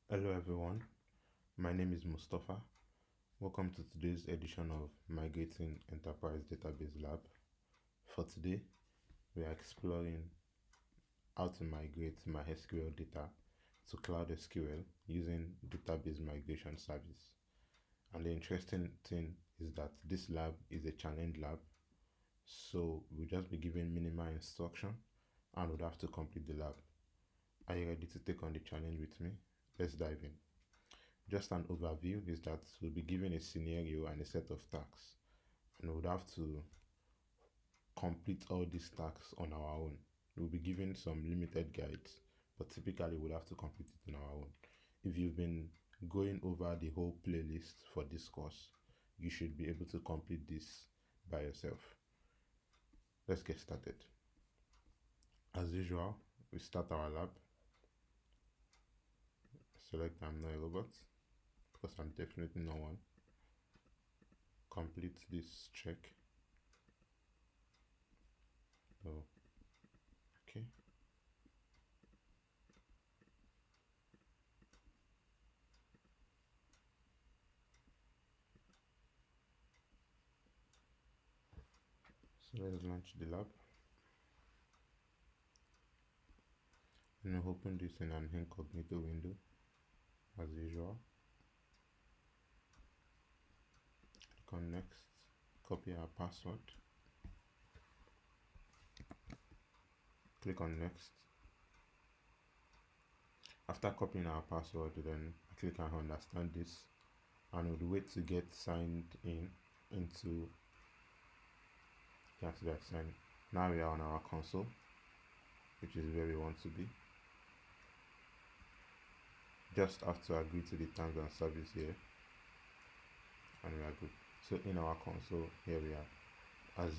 Hello everyone, my name is Mustafa. Welcome to today's edition of Migrating Enterprise Database Lab. For today, we are exploring how to migrate MySQL data to Cloud SQL using database migration service. And the interesting thing is that this lab is a challenge lab, so we'll just be given minimal instruction and we'll have to complete the lab. Are you ready to take on the challenge with me? Let's dive in. Just an overview is that we'll be given a scenario and a set of tasks, and we'll have to complete all these tasks on our own. We'll be given some limited guides, but typically we'll have to complete it on our own. If you've been going over the whole playlist for this course, you should be able to complete this by yourself. Let's get started. As usual, we start our lab. Select I'm not a robot, because I'm definitely not one. Complete this check. So, okay. So let's launch the lab. And I'll open this in an incognito window as usual. Click on next, copy our password. Click on next. After copying our password, then I click on understand this and we'll wait to get signed in into that sign. Now we are on our console, which is where we want to be. Just have to agree to the terms and service here and we are good. So in our console, here we are. As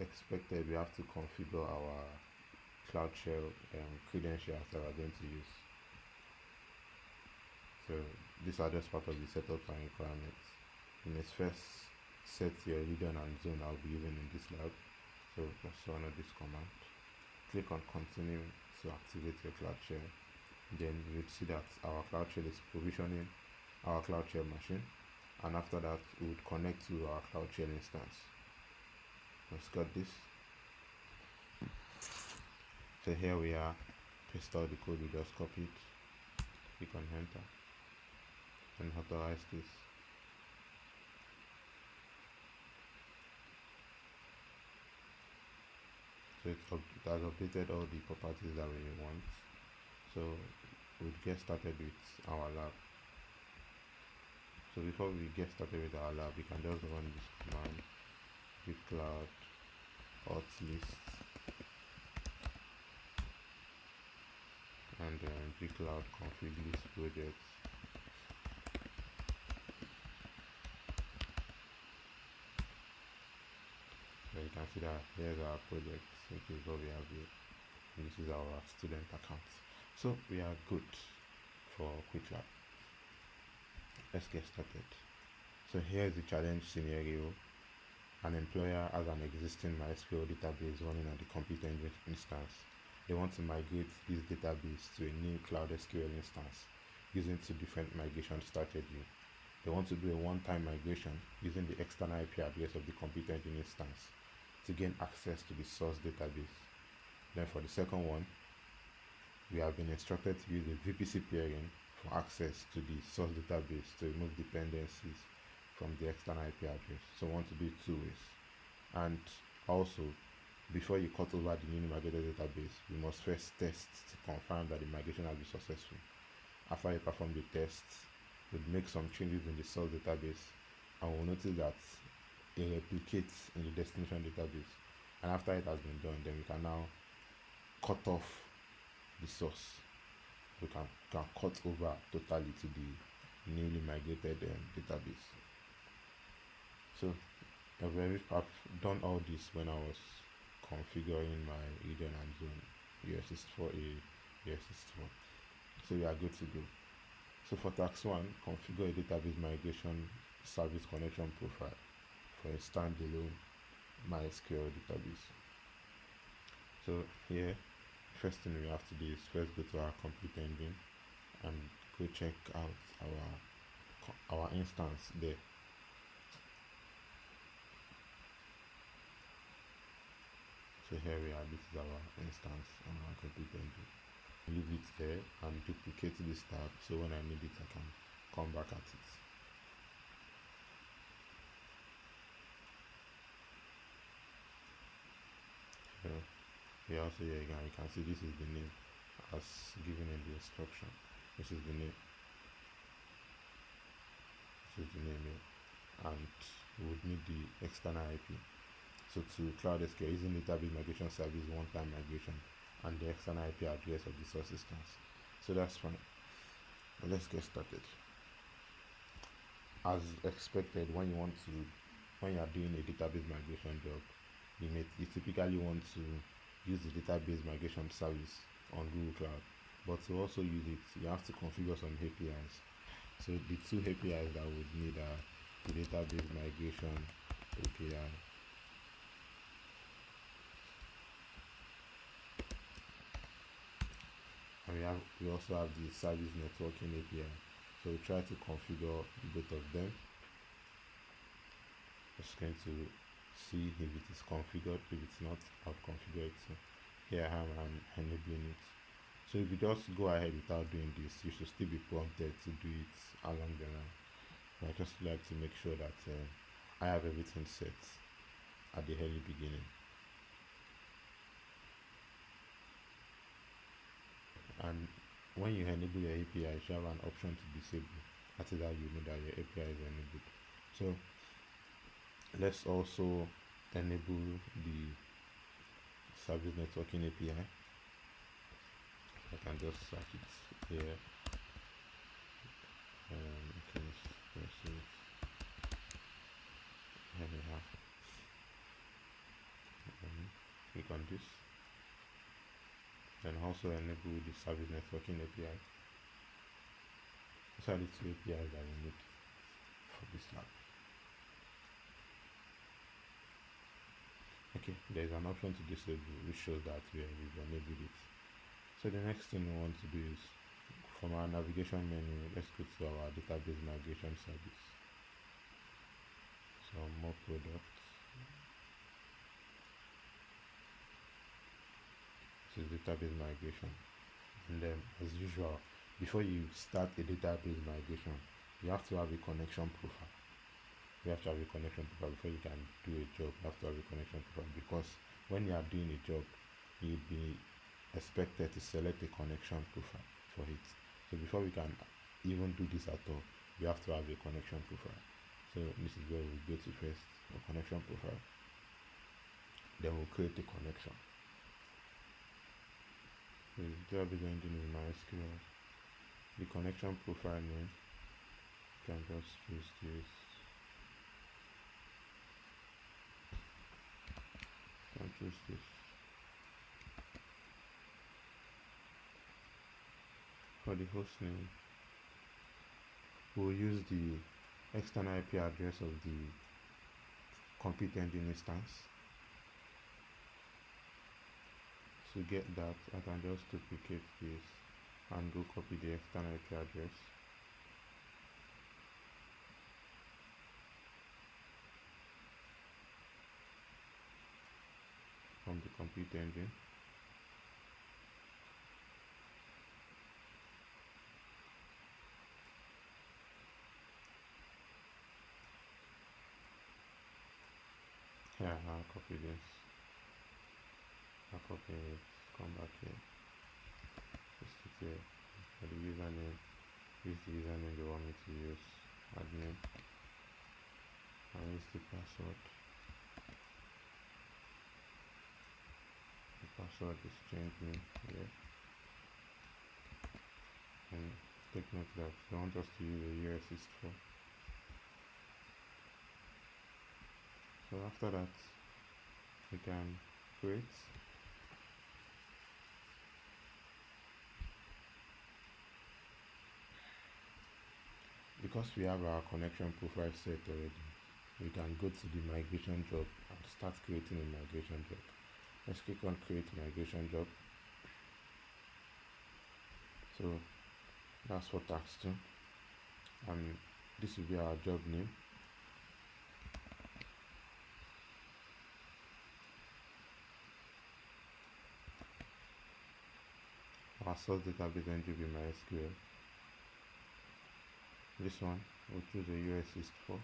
expected, we have to configure our Cloud Shell credentials that we're going to use. So these are just part of the setup and requirements. You must first set your region and zone I'll be using in this lab. So let's run this command. Click on continue to activate your Cloud Shell. Then you would see that our Cloud Shell is provisioning our Cloud Shell machine, and after that we would connect to our Cloud Shell instance. Let's got this. So here we are. Paste all the code we just copied. Click on enter and authorize this. So it has updated all the properties that we want. So we'll get started with our lab. So before we get started with our lab, we can just run this command Qwiklabs hot list and Qwiklabs config list projects. So you can see that here's our project, which is what we have here. And this is our student account. So we are good for Qwiklabs. Let's get started. So here's the challenge scenario. An employer has an existing MySQL database running on the computer instance. They want to migrate this database to a new Cloud SQL instance using two different migration strategies. They want to do a one-time migration using the external IP address of the computer engine instance to gain access to the source database. Then for the second one, we have been instructed to use a VPC Peering for access to the source database to remove dependencies from the external IP address. So we want to do it two ways. And also, before you cut over the newly migrated database, you must first test to confirm that the migration has been successful. After you perform the tests, we'll make some changes in the source database and we'll notice that it replicates in the destination database. And after it has been done, then we can now cut off the source. We can cut over totally to the newly migrated database. So I've done all this when I was configuring my region and zone US64A, US64. So we are good to go. So for task 1, configure a database migration service connection profile for a standalone MySQL database. So here, first thing we have to do is first go to our computer engine and go check out our instance there. So here we are, this is our instance on our computer engine. Leave it there and duplicate this tab, so when I need it I can come back at it. So here also, here again you can see this is the name as given in the instruction. This is the name. This is the name here, and we would need the external IP. So to Cloud SQL, using database migration service, one-time migration, and the external IP address of the source instance. So that's fine. But let's get started. As expected, when you are doing a database migration job, you typically want to use the database migration service on Google Cloud. But to also use it, you have to configure some APIs. So the two APIs that we would need are the database migration API and we also have the service networking API. So we try to configure both of them. Just going to see if it is configured. If it's not, I'll configure it. So here I am enabling it. So if you just go ahead without doing this, you should still be prompted to do it along the line. I just like to make sure that I have everything set at the early beginning. And when you enable your API, you should have an option to disable. After that, you know that your API is enabled. So let's also enable the service networking API. I can just search it here. Okay, let's see it. Here we have. Click on this. Then also enable the service networking API. These are the two APIs that we need for this lab. Okay, there is an option to disable, which shows that we've enabled it. So the next thing we want to do is, from our navigation menu, let's go to our database migration service. So more products. This is database migration. And then, as usual, before you start a database migration, you have to have a connection profile. You have to have a connection profile before you can do a job. You have to have a connection profile, because when you are doing a job, you'll be expected to select a connection profile for it. So before we can even do this at all, we have to have a connection profile. So this is where we go to first, a connection profile. Then we'll create a connection. The database engine is MySQL. The connection profile name, you can just choose this. You can choose this. For the host name, we'll use the external IP address of the compute engine instance. To get that, I can just duplicate this and go copy the external IP address. From the compute engine. Here, I'll copy this. I'll copy it, come back here, paste it here. For the username, use the username they want me to use, admin, and use the password. The password is change me here. And take note that they want us to use a US64. So after that, we can create. Because we have our connection profile set already, we can go to the migration job and start creating a migration job. Let's click on create migration job. So That's for task 2, and this will be our job name. Our source database entry will be MySQL. This one we'll choose a US east for.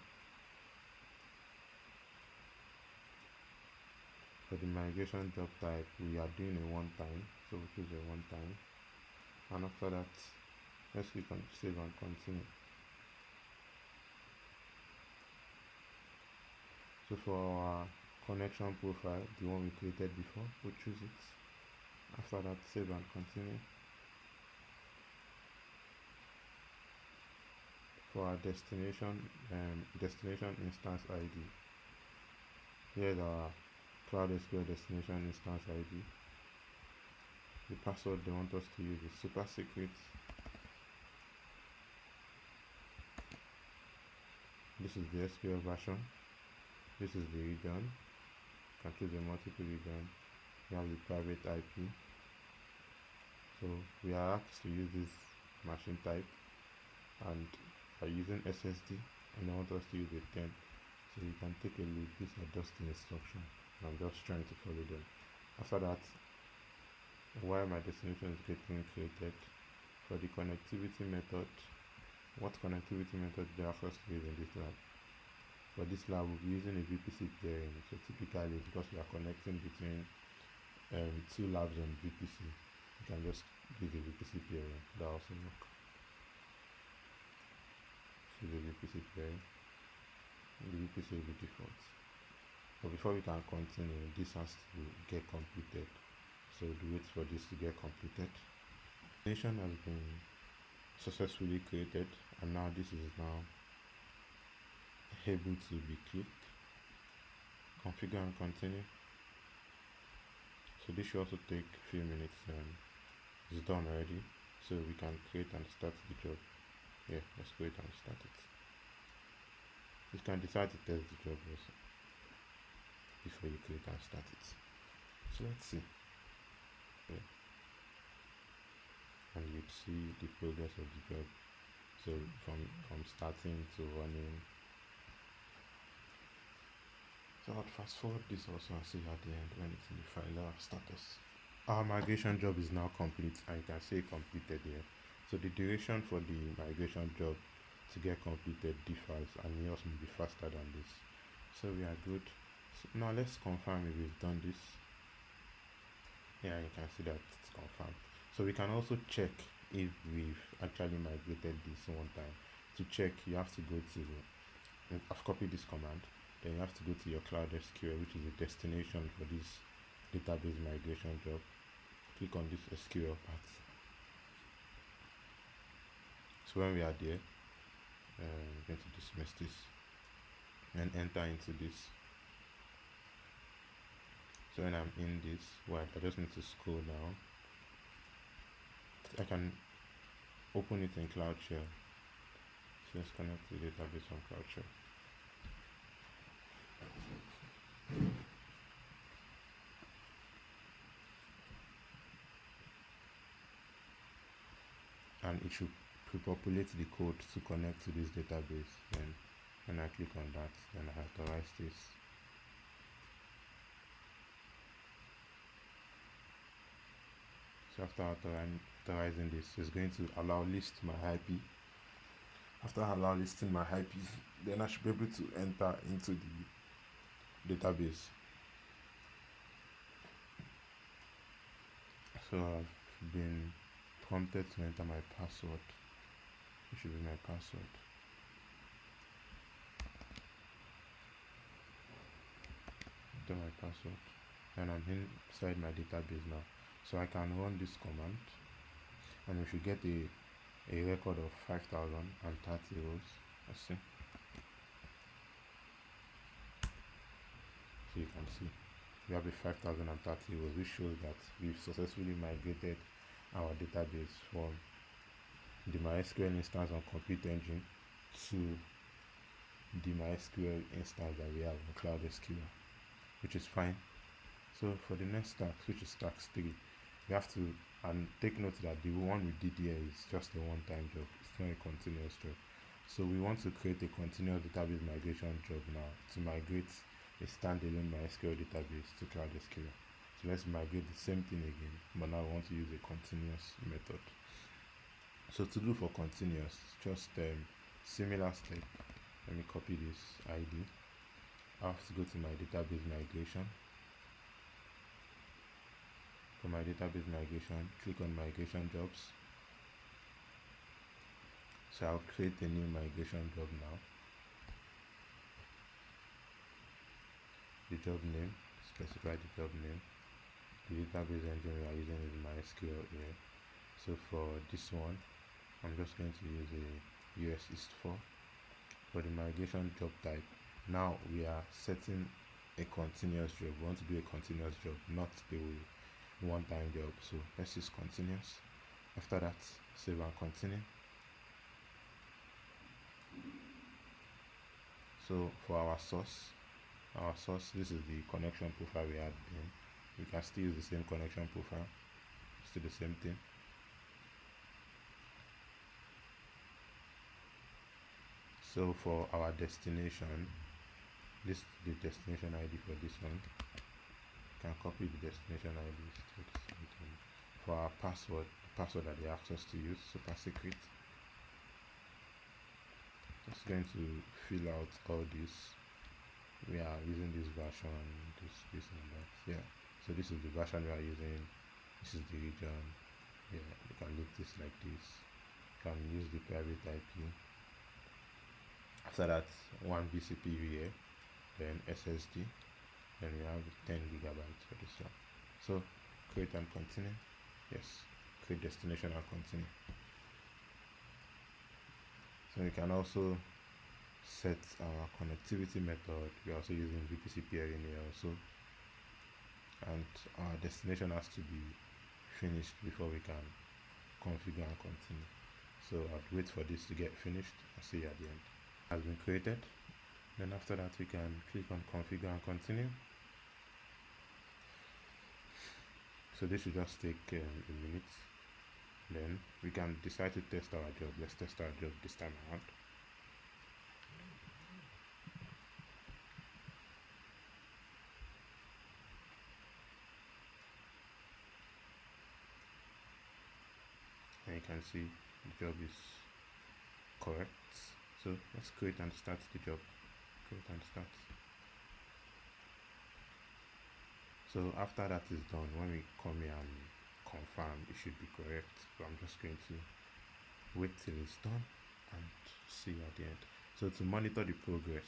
For the migration job type, we are doing a one time, so we'll choose a one time, and after that let's click on save and continue. So for our connection profile, the one we created before, we'll choose it. After that, save and continue. For our destination instance ID, here's our Cloud SQL destination instance ID. The password they want us to use is super secret. This is the SQL version. This is the region. You can choose a multiple region. You have the private IP. So we are asked to use this machine type, and are using SSD, and I want us to use a 10. So you can take a look. These are just the instructions. I'm just trying to follow them. After that, while my destination is getting created, for the connectivity method, what connectivity method they ask us to use in this lab? For this lab, we'll be using a VPC Peering. So typically, because we are connecting between two labs on VPC, you can just use a VPC Peering. That also work. So the VPC Peering, the VPC will be default. But before we can continue, this has to get completed. So we'll wait for this to get completed. The nation has been successfully created, and now this is now able to be clicked. Configure and continue. So this should also take a few minutes. It's done already, so we can create and start the job. Yeah, let's create and start it. You can decide to test the job also before you create and start it. So let's see. Yeah. And you'd see the progress of the job. So from starting to running. So I'll fast forward this also and see at the end when it's in the file status. Our migration job is now complete, and you can see completed here. So the duration for the migration job to get completed differs, and yours will be faster than this. So we are good. So now let's confirm if we've done this. Yeah, you can see that it's confirmed. So we can also check if we've actually migrated this one time. To check, you have to go to, I've copied this command, then you have to go to your Cloud SQL, which is the destination for this database migration job. Click on this SQL part. So when we are there, I'm going to dismiss this and enter into this. So when I'm in this, I just need to scroll down. I can open it in Cloud Shell. So let's connect to the database from Cloud Shell. And it should pre-populate the code to connect to this database. Then when I click on that, then I authorize this. So after authorizing this, it's going to allow list my IP. After allow listing my IP, then I should be able to enter into the database. So I've been prompted to enter my password. It should be my password. Enter my password, and I'm inside my database now. So I can run this command, and we should get a record of 5,030 rows. Let's see. So you can see we have a 5,030 rows, which shows that we've successfully migrated our database from the MySQL instance on Compute Engine to the MySQL instance that we have on Cloud SQL, which is fine. So for the next task, which is task 3, we have to And take note that the one we did here is just a one-time job. It's not a continuous job. So we want to create a continuous database migration job now to migrate a standalone MySQL database to Cloud SQL. So let's migrate the same thing again, but now we want to use a continuous method. So to do for continuous, just similar step. Let me copy this ID. I have to go to my database migration. For my database migration, click on migration jobs. So I'll create a new migration job now. The job name, specify the job name. The database engine we are using is MySQL here. So for this one, I'm just going to use a US East 4. For the migration job type, now we are setting a continuous job. We want to do a continuous job, not a one-time job. So let's use continuous. After that, save and continue. So for our source, this is the connection profile we had in. We can still use the same connection profile, still the same thing. So for our destination, this is the destination ID for this one. You can copy the destination ID. For our password, the password that they asked us to use, super secret. Just going to fill out all this. We are using this version, this and that. Yeah. So this is the version we are using. This is the region. Yeah, you can leave this like this. You can use the private IP. After that, 1 VCP here, then SSD, then we have 10 gigabytes for this one. So create and continue. Yes, create destination and continue. So we can also set our connectivity method. We're also using VPC Peering here also, and our destination has to be finished before we can configure and continue. So I'll wait for this to get finished. I'll see you at the end. Has been created. Then after that we can click on configure and continue. So this should just take a minute. Then we can decide to test our job. Let's test our job this time around. And you can see the job is correct. So let's create and start the job. Create and start. So after that is done, when we come here and confirm, it should be correct. So I'm just going to wait till it's done and see at the end. So to monitor the progress,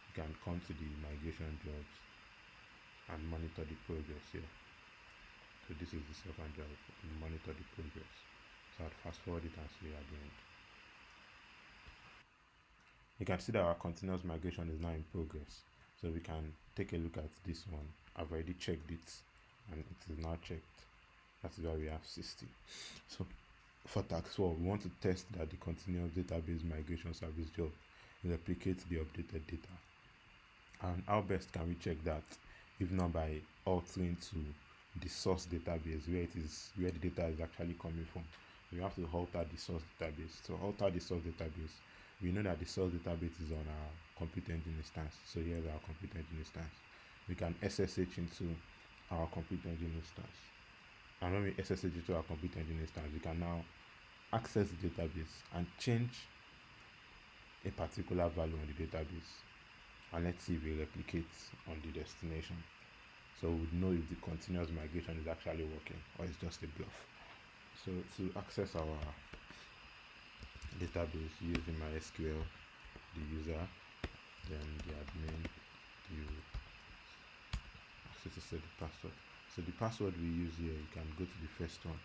you can come to the migration jobs and monitor the progress here. So this is the second job, monitor the progress. So I'll fast forward it and see at the end. You can see that our continuous migration is now in progress. So we can take a look at this one. I've already checked it and it is now checked. That is why we have 60. So for task 4, we want to test that the continuous database migration service job replicates the updated data. And how best can we check that? If not by altering to the source database where the data is actually coming from. We have to alter the source database. So alter the source database. We know that the source database is on our compute engine instance. So here's our compute engine instance. We can SSH into our compute engine instance. And when we SSH into our compute engine instance, we can now access the database and change a particular value on the database. And let's see if it replicates on the destination. So we would know if the continuous migration is actually working or it's just a bluff. So to access our database using MySQL, the user, then the admin, you access to set the password. So the password we use here, you can go to the first one.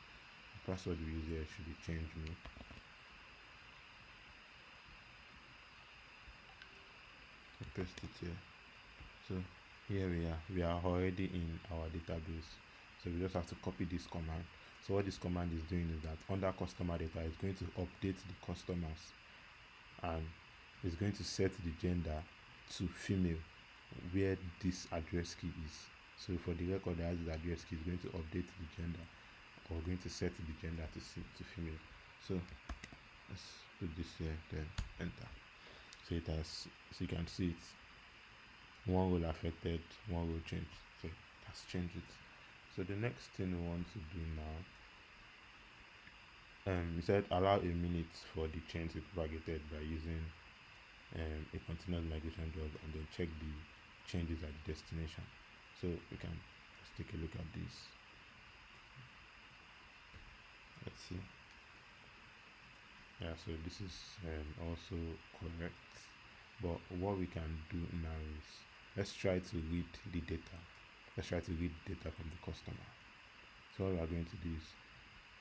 The password we use here should be change me. So paste it here. So here we are already in our database. So we just have to copy this command. So what this command is doing is that under customer data, it's going to update the customers and it's going to set the gender to female where this address key is. So for the record that has the address key, it's going to update the gender we're going to set the gender to female. So let's put this here, then enter. So it has, so you can see it, one role affected, one role changed. So it has changed it. So the next thing we want to do now, we said allow a minute for the change to be propagated by using a continuous migration job, and then check the changes at the destination. So we can, let's take a look at this. Let's see. Yeah, so this is also correct, but what we can do now is let's try to read the data. Let's try to read data from the customer. So what we are going to do is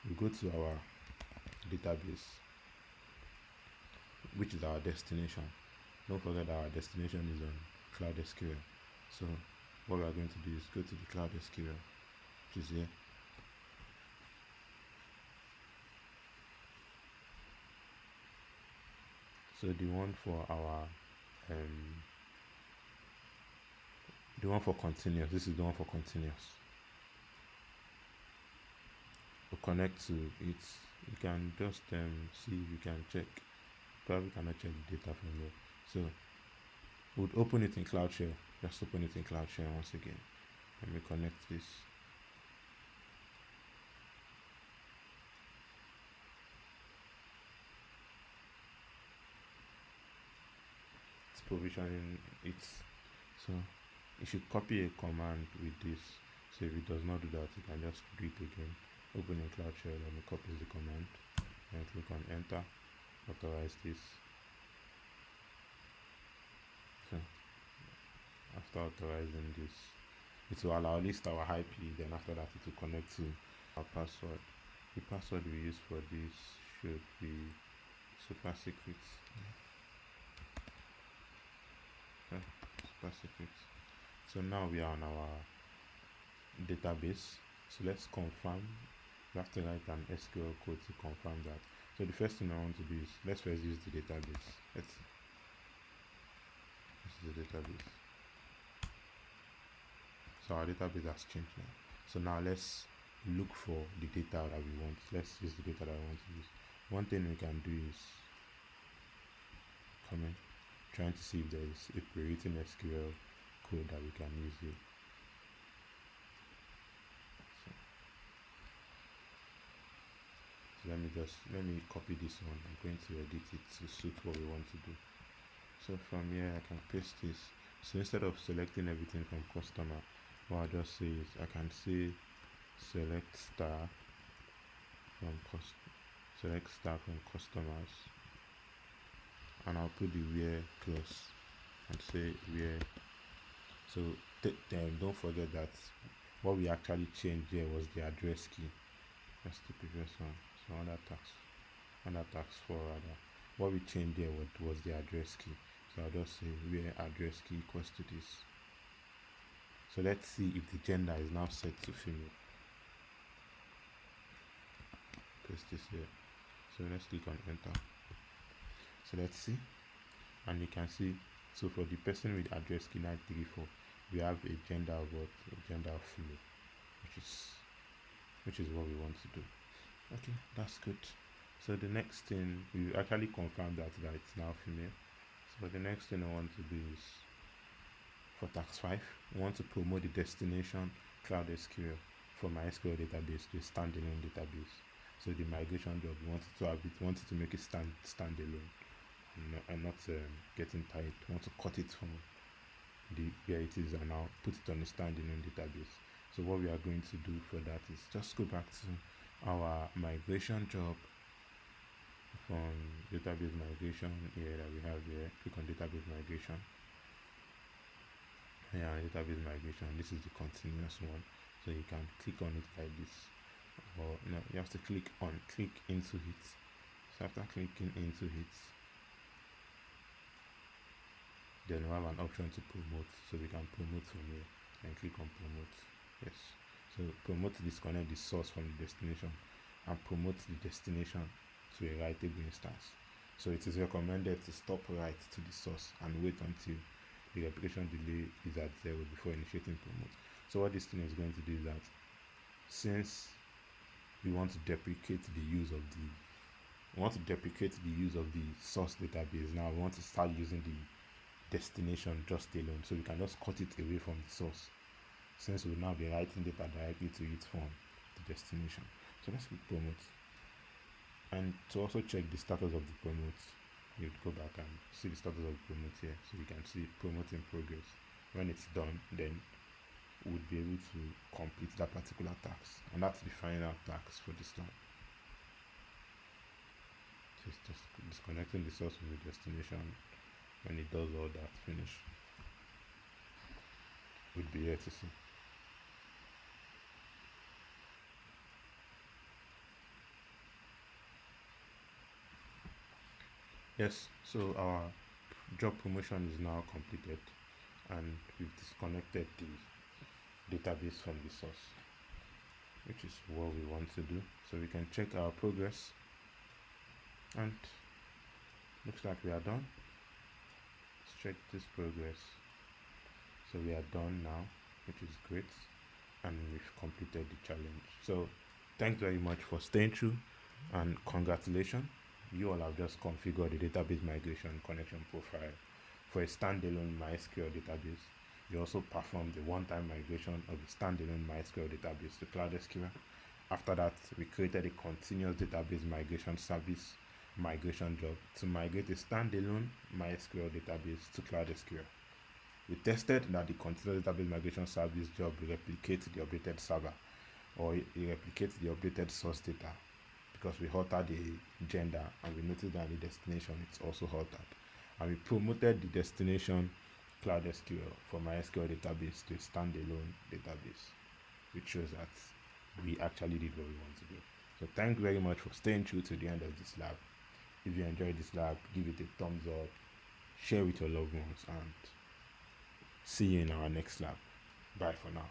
we go to our database, which is our destination. Don't forget that our destination is on Cloud SQL. So what we are going to do is go to the Cloud SQL, which is here. So the one for our the one for continuous, this is the one for continuous. We'll connect to it. You can just see, you can check, probably cannot check the data from here. So we'll open it in Cloud Shell. Just open it in Cloud Shell once again. Let me connect this. It's provisioning it. So you should copy a command with this. So if it does not do that, you can just do it again. Open in Cloud Shell and it copies the command. And click on enter. Authorize this. So after authorizing this, it will allow list our IP, then after that it will connect to our password. The password we use for this should be super secret. Okay, super secret. So now we are on our database. So let's confirm. We have to write an SQL code to confirm that. So the first thing I want to do is let's first use the database. This is the database. So our database has changed now. So now let's look for the data that we want. Let's use the data that I want to use. One thing we can do is comment, trying to see if there is a pre-written SQL code that we can use here. So let me copy this one. I'm going to edit it to suit what we want to do. So from here I can paste this. So instead of selecting everything from customer, what I'll just say is I can say select star from customers, and I'll put the where clause and say where. So then don't forget that what we actually changed here was the address key. That's the previous one. So under tax 4 rather. What we changed here was the address key. So I'll just say where address key equals to this. So let's see if the gender is now set to female. Paste this here. So let's click on enter. So let's see, and you can see, so for the person with address key 934, we have a gender of what? A gender of female, which is what we want to do. Okay, that's good. So the next thing, we actually confirmed that it's now female. So the next thing I want to do is for tax 5, we want to promote the destination Cloud SQL from MySQL database to a standalone database. So the migration job, we wanted to make it standalone and not getting tight. We want to cut it from where it is and now put it on a standalone database. So what we are going to do for that is just go back to our migration job from database migration here that we have here. Click on database migration. Yeah, database migration. This is the continuous one. So you can click on it like this, or no, you have to click into it. So after clicking into it, then we have an option to promote. So we can promote from here and click on promote. Yes. So promote to disconnect the source from the destination and promote the destination to a writable instance. So it is recommended to stop write to the source and wait until the replication delay is at 0 before initiating promote. So what this thing is going to do is that since we want to deprecate the use of the source database. Now we want to start using the destination just alone, so we can just cut it away from the source, since we'll now be writing data directly to it from the destination. So let's click promote, and to also check the status of the promote, you'd go back and see the status of the promote here, so you can see promote in progress. When it's done, then we'll be able to complete that particular task, and that's the final task for this lab. Just disconnecting the source from the destination. When it does all that, finish, would be here to see. Yes, so our job promotion is now completed, and we've disconnected the database from the source, which is what we want to do. So we can check our progress, and looks like we are done. Let's check this progress. So we are done now, which is great, and we've completed the challenge. So thanks very much for staying true, and congratulations, you all have just configured the database migration connection profile for a standalone MySQL database. You also performed the one-time migration of the standalone MySQL database to Cloud SQL. After that, we created a continuous database migration service migration job to migrate a standalone MySQL database to Cloud SQL. We tested that the continuous database migration service job replicates the updated server, or it replicates the updated source data, because we altered the gender, and we noticed that the destination it's also altered. And we promoted the destination Cloud SQL from MySQL database to a standalone database, which shows that we actually did what we want to do. So thank you very much for staying true to the end of this lab. If you enjoyed this lab, give it a thumbs up, share with your loved ones, and see you in our next lab. Bye for now.